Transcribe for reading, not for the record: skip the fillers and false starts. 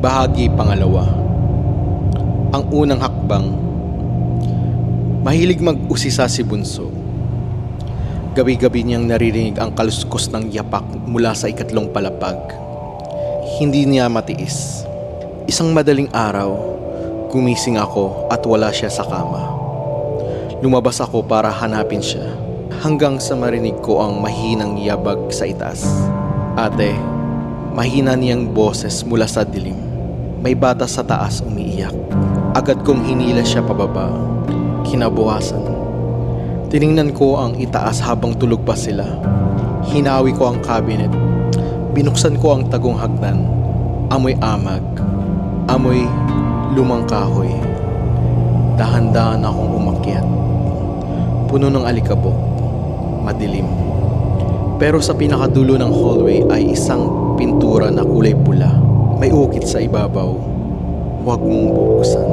Bahagi pangalawa. Ang unang hakbang. Mahilig mag-usisa si Bunso. Gabi-gabi niyang naririnig ang kaluskos ng yapak mula sa ikatlong palapag. Hindi niya matiis. Isang madaling araw, gumising ako at wala siya sa kama. Lumabas ako para hanapin siya hanggang sa marinig ko ang mahinang yabag sa itaas. Ate, mahina niyang boses mula sa dilim. May bata sa taas umiiyak. Agad kong hinila siya pababa. Kinabukasan, tiningnan ko ang itaas habang tulog pa sila. Hinawi ko ang cabinet. Binuksan ko ang tagong hagdan. Amoy amag. Amoy lumang kahoy. Dahan-dahan akong umakyat. Puno ng alikabok. Madilim. Pero sa pinakadulo ng hallway ay isang pintura na kulay pula. May ukit sa ibabaw. Huwag mong buksan.